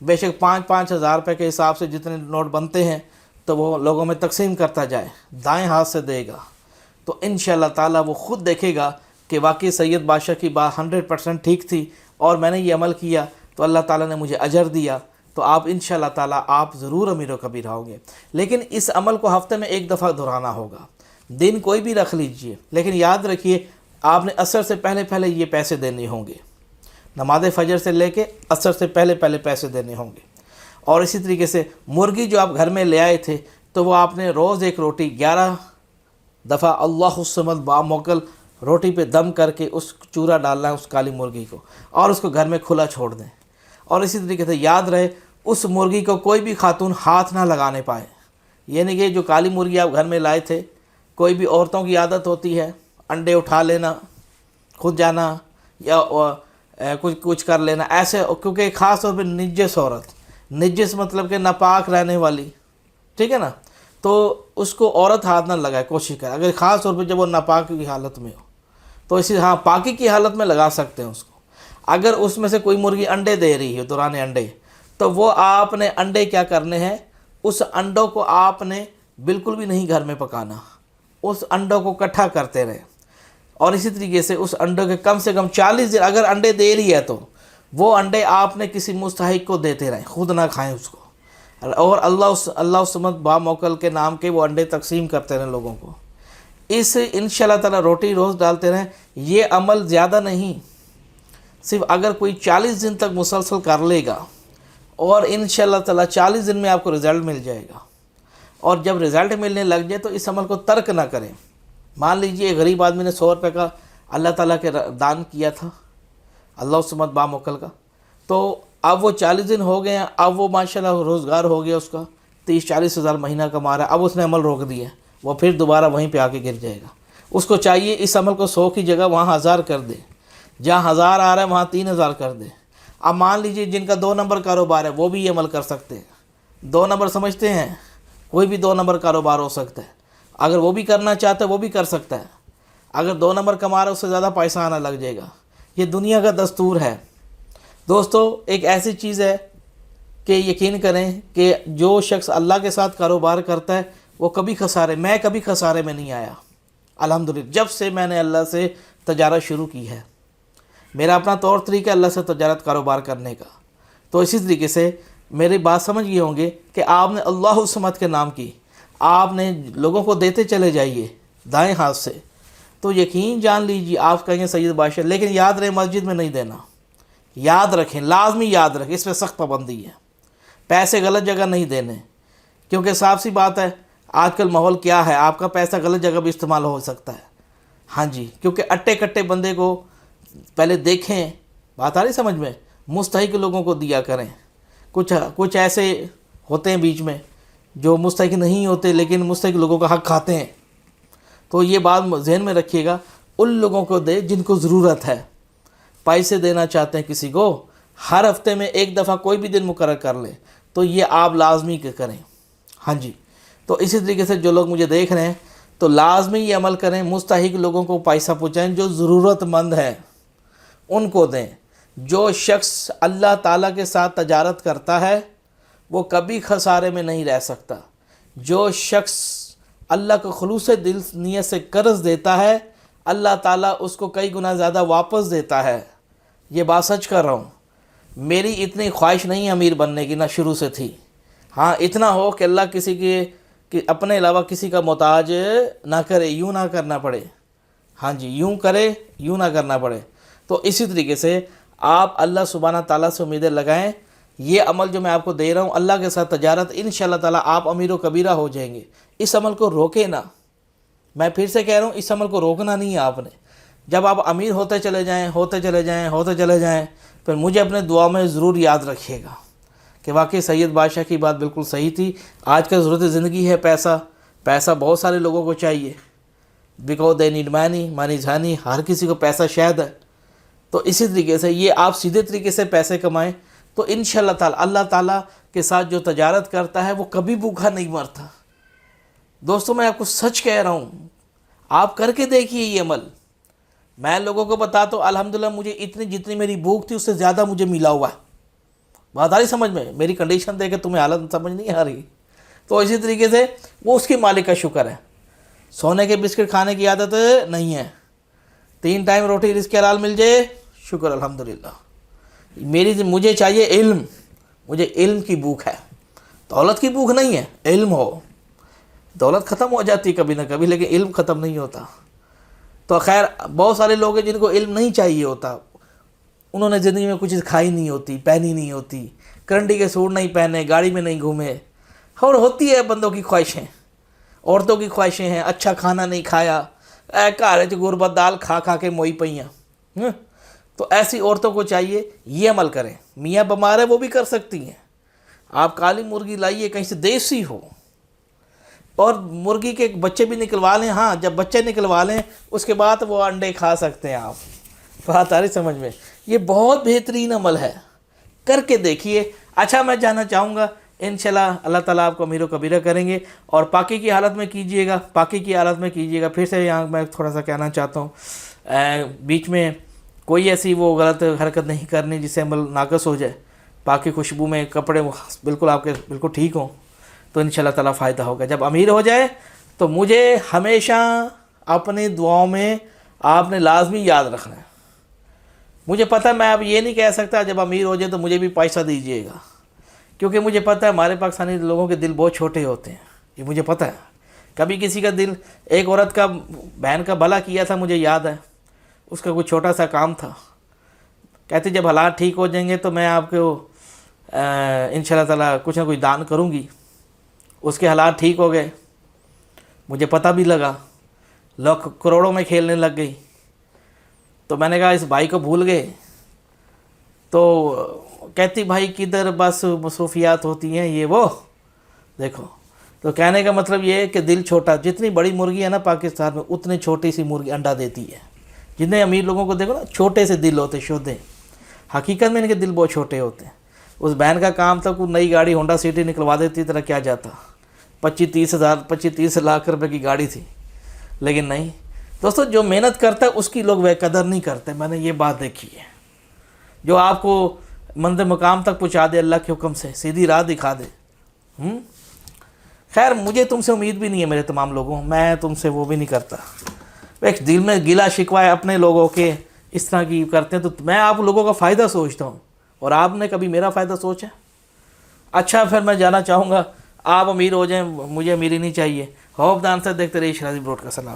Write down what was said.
بے شک 5,000 روپے کے حساب سے جتنے نوٹ بنتے ہیں تو وہ لوگوں میں تقسیم کرتا جائے، دائیں ہاتھ سے دے گا، تو انشاءاللہ تعالیٰ وہ خود دیکھے گا کہ واقعی سید بادشاہ کی بات 100% ٹھیک تھی اور میں نے یہ عمل کیا تو اللہ تعالیٰ نے مجھے اجر دیا، تو آپ انشاءاللہ تعالیٰ آپ ضرور امیر و کبیر ہوں گے۔ لیکن اس عمل کو ہفتے میں ایک دفعہ دہرانا ہوگا، دن کوئی بھی رکھ لیجئے، لیکن یاد رکھیے آپ نے عصر سے پہلے یہ پیسے دینے ہوں گے، نماز فجر سے لے کے عصر سے پہلے پیسے دینے ہوں گے۔ اور اسی طریقے سے مرغی جو آپ گھر میں لے آئے تھے تو وہ آپ نے روز ایک روٹی 11 دفعہ اللہ الصمد باموکل روٹی پہ دم کر کے اس چورا ڈالنا ہے اس کالی مرغی کو، اور اس کو گھر میں کھلا چھوڑ دیں۔ اور اسی طریقے سے یاد رہے اس مرغی کو کوئی بھی خاتون ہاتھ نہ لگانے پائے، یعنی کہ جو کالی مرغی آپ گھر میں لائے تھے، کوئی بھی عورتوں کی عادت ہوتی ہے انڈے اٹھا لینا، خود جانا یا کچھ کر لینا ایسے، کیونکہ خاص طور پہ نجس عورت، نجس مطلب کہ ناپاک رہنے والی، ٹھیک ہے نا، تو اس کو عورت ہاتھ نہ لگائے، کوشش کرے، اگر خاص طور پہ جب وہ ناپاک کی حالت میں ہو تو اسی پاکی کی حالت میں لگا سکتے ہیں اس کو۔ اگر اس میں سے کوئی مرغی انڈے دے رہی ہے، دوران انڈے، تو وہ آپ نے انڈے کیا کرنے ہیں، اس انڈوں کو آپ نے بالکل بھی نہیں گھر میں پکانا، اس انڈوں کو اکٹھا کرتے رہے، اور اسی طریقے سے اس انڈوں کے کم سے کم 40 دن اگر انڈے دے رہی ہے تو وہ انڈے آپ نے کسی مستحق کو دیتے رہیں، خود نہ کھائیں اس کو، اور اللہ سمت باموکل کے نام کے وہ انڈے تقسیم کرتے رہیں لوگوں کو۔ اس انشاءاللہ تعالی روٹی روز ڈالتے رہیں، یہ عمل زیادہ نہیں، صرف اگر کوئی 40 دن تک مسلسل کر لے گا اور انشاءاللہ تعالی 40 دن میں آپ کو رزلٹ مل جائے گا، اور جب رزلٹ ملنے لگ جائے تو اس عمل کو ترک نہ کریں۔ مان لیجئے ایک غریب آدمی نے 100 روپے کا اللہ تعالیٰ کے دان کیا تھا، اللہ سمت باموکل کا، تو اب وہ 40 دن ہو گئے ہیں، اب وہ ماشاءاللہ روزگار ہو گیا اس کا، 30-40 ہزار مہینہ کما رہا ہے، اب اس نے عمل روک دیا، وہ پھر دوبارہ وہیں پہ آ کے گر جائے گا۔ اس کو چاہیے اس عمل کو 100 کی جگہ وہاں 1000 کر دے، جہاں 1000 آ رہا ہے وہاں 3000 کر دے۔ اب مان لیجئے جن کا 2 نمبر کاروبار ہے وہ بھی یہ عمل کر سکتے ہیں، 2 نمبر سمجھتے ہیں، کوئی بھی 2 نمبر کاروبار ہو سکتا ہے، اگر وہ بھی کرنا چاہتا ہے وہ بھی کر سکتا ہے، اگر 2 نمبر کما رہا ہے اس سے زیادہ پیسہ آنا لگ جائے گا، یہ دنیا کا دستور ہے۔ دوستو ایک ایسی چیز ہے کہ یقین کریں کہ جو شخص اللہ کے ساتھ کاروبار کرتا ہے وہ کبھی خسارے میں نہیں آیا، الحمدللہ، جب سے میں نے اللہ سے تجارت شروع کی ہے، میرا اپنا طور طریقہ اللہ سے تجارت کاروبار کرنے کا۔ تو اسی طریقے سے میری بات سمجھ گئے ہوں گے کہ آپ نے اللہ الصمد کے نام کی، آپ نے لوگوں کو دیتے چلے جائیے دائیں ہاتھ سے، تو یقین جان لیجیے آپ کہیں گے سید بادشاہ، لیکن یاد رہے مسجد میں نہیں دینا، یاد رکھیں، لازمی یاد رکھیں، اس پہ سخت پابندی ہے، پیسے غلط جگہ نہیں دینے، کیونکہ صاف سی بات ہے آج کل ماحول کیا ہے، آپ کا پیسہ غلط جگہ بھی استعمال ہو سکتا ہے، ہاں جی، کیونکہ اٹے کٹے بندے کو پہلے دیکھیں، بات آ رہی سمجھ میں، مستحق لوگوں کو دیا کریں، کچھ ایسے ہوتے ہیں بیچ میں جو مستحق نہیں ہوتے لیکن مستحق لوگوں کا حق کھاتے ہیں، تو یہ بات ذہن میں رکھیے گا، ان لوگوں کو دے جن کو ضرورت ہے۔ پیسے دینا چاہتے ہیں کسی کو، ہر ہفتے میں ایک دفعہ کوئی بھی دن مقرر کر لیں، تو یہ آپ لازمی کریں، ہاں جی۔ تو اسی طریقے سے جو لوگ مجھے دیکھ رہے ہیں تو لازمی یہ عمل کریں، مستحق لوگوں کو پیسہ پہنچائیں، جو ضرورت مند ہیں ان کو دیں۔ جو شخص اللہ تعالیٰ کے ساتھ تجارت کرتا ہے وہ کبھی خسارے میں نہیں رہ سکتا، جو شخص اللہ کو خلوص دل نیت سے قرض دیتا ہے اللہ تعالیٰ اس کو کئی گنا زیادہ واپس دیتا ہے، یہ بات سچ کر رہا ہوں۔ میری اتنی خواہش نہیں امیر بننے کی، نہ شروع سے تھی، ہاں اتنا ہو کہ اللہ کسی کے کہ اپنے علاوہ کسی کا محتاج نہ کرے، یوں نہ کرنا پڑے، ہاں جی، یوں کرے یوں نہ کرنا پڑے۔ تو اسی طریقے سے آپ اللہ سبحانہ تعالیٰ سے امیدیں لگائیں، یہ عمل جو میں آپ کو دے رہا ہوں اللہ کے ساتھ تجارت، انشاءاللہ تعالیٰ آپ امیر و کبیرہ ہو جائیں گے۔ اس عمل کو روکے نہ، میں پھر سے کہہ رہا ہوں اس عمل کو روکنا نہیں ہے آپ نے۔ جب آپ امیر ہوتے چلے جائیں پھر مجھے اپنے دعا میں ضرور یاد رکھیے گا کہ واقعی سید بادشاہ کی بات بالکل صحیح تھی۔ آج کا ضرورت زندگی ہے پیسہ بہت سارے لوگوں کو چاہیے، because they need money is honey, ہر کسی کو پیسہ شہد ہے۔ تو اسی طریقے سے یہ آپ سیدھے طریقے سے پیسے کمائیں تو انشاءاللہ تعالی اللہ تعالیٰ کے ساتھ جو تجارت کرتا ہے وہ کبھی بھوکا نہیں مرتا۔ دوستوں میں آپ کو سچ کہہ رہا ہوں، آپ کر کے دیکھیے یہ عمل۔ میں لوگوں کو بتاتا ہوں الحمدللہ مجھے جتنی میری بھوک تھی اس سے زیادہ مجھے ملا ہوا ہے، بات آ رہی سمجھ میں؟ میری کنڈیشن دے کے تمہیں حالت سمجھ نہیں آ رہی؟ تو اسی طریقے سے وہ اس کی مالک کا شکر ہے. سونے کے بسکٹ کھانے کی عادت نہیں ہے, 3 ٹائم روٹی رزق حلال مل جائے شکر الحمدللہ. مجھے چاہیے علم, مجھے علم کی بھوک ہے, دولت کی بھوک نہیں ہے. علم ہو, دولت ختم ہو جاتی کبھی نہ کبھی, لیکن علم ختم نہیں ہوتا. تو خیر بہت سارے لوگ ہیں جن کو علم نہیں چاہیے ہوتا, انہوں نے زندگی میں کچھ چیز کھائی نہیں ہوتی, پہنی نہیں ہوتی, کرنڈی کے سوٹ نہیں پہنے, گاڑی میں نہیں گھومے. اور ہوتی ہے بندوں کی خواہشیں, عورتوں کی خواہشیں ہیں, اچھا کھانا نہیں کھایا, گھر غربت دال کھا کھا کے موئی پئیاں. تو ایسی عورتوں کو چاہیے یہ عمل کریں. میاں بیمار ہے وہ بھی کر سکتی ہیں. آپ کالی مرغی لائیے کہیں سے دیسی ہو, اور مرغی کے بچے بھی نکلوا لیں. ہاں جب بچے نکلوا لیں اس کے بعد وہ انڈے کھا سکتے ہیں آپ. بات آ رہی سمجھ میں؟ یہ بہت بہترین عمل ہے, کر کے دیکھیے. اچھا میں جاننا چاہوں گا انشاءاللہ اللہ تعالیٰ آپ کو امیر و کبیرہ کریں گے, اور پاکی کی حالت میں کیجئے گا, پاکی کی حالت میں کیجئے گا. پھر سے یہاں میں تھوڑا سا کہنا چاہتا ہوں, بیچ میں کوئی ایسی وہ غلط حرکت نہیں کرنی جس سے عمل ناقص ہو جائے. پاکی خوشبو میں کپڑے بالکل آپ کے بالکل ٹھیک ہوں, تو انشاءاللہ تعالیٰ فائدہ ہوگا. جب امیر ہو جائے تو مجھے ہمیشہ اپنی دعاؤں میں آپ نے لازمی یاد رکھنا ہے. مجھے پتہ ہے میں اب یہ نہیں کہہ سکتا جب امیر ہو جائے تو مجھے بھی پیسہ دیجیے گا, کیونکہ مجھے پتہ ہے ہمارے پاکستانی لوگوں کے دل بہت چھوٹے ہوتے ہیں, یہ مجھے پتہ ہے. کبھی کسی کا دل, ایک عورت کا بہن کا بھلا کیا تھا مجھے یاد ہے, اس کا کوئی چھوٹا سا کام تھا, کہتے جب حالات ٹھیک ہو جائیں گے تو میں آپ کو انشاءاللہ تعالیٰ کچھ نہ کچھ دان کروں گی. اس کے حالات ٹھیک ہو گئے, مجھے پتہ بھی لگا, لوگ کروڑوں میں کھیلنے لگ گئی. تو میں نے کہا اس بھائی کو بھول گئے؟ تو کہتی بھائی کدھر, بس مصروفیات ہوتی ہیں یہ وہ. دیکھو تو کہنے کا مطلب یہ ہے کہ دل چھوٹا, جتنی بڑی مرغی ہے نا پاکستان میں اتنی چھوٹی سی مرغی انڈا دیتی ہے. جتنے امیر لوگوں کو دیکھو نا چھوٹے سے دل ہوتے, شودھے, حقیقت میں ان کے دل بہت چھوٹے ہوتے ہیں. اس بہن کا کام تھا کوئی نئی گاڑی ہونڈا سٹی نکلوا دیتی طرح کیا جاتا, 25-30 لاکھ روپے کی گاڑی تھی. لیکن نہیں دوستو, جو محنت کرتا ہے اس کی لوگ وہ قدر نہیں کرتے. میں نے یہ بات دیکھی ہے. جو آپ کو منزل مقام تک پہنچا دے اللہ کے حکم سے, سیدھی راہ دکھا دے. خیر مجھے تم سے امید بھی نہیں ہے میرے تمام لوگوں, میں تم سے وہ بھی نہیں کرتا. ایک دل میں گلا شکوہ ہے اپنے لوگوں کے, اس طرح کی کرتے ہیں, تو میں آپ لوگوں کا فائدہ سوچتا ہوں, اور آپ نے کبھی میرا فائدہ سوچا؟ اچھا پھر میں جانا چاہوں گا آپ امیر ہو جائیں, مجھے امیری نہیں چاہیے. ہوپ دان سے دیکھتے رہیے شرازی بروڈ کا. سلام.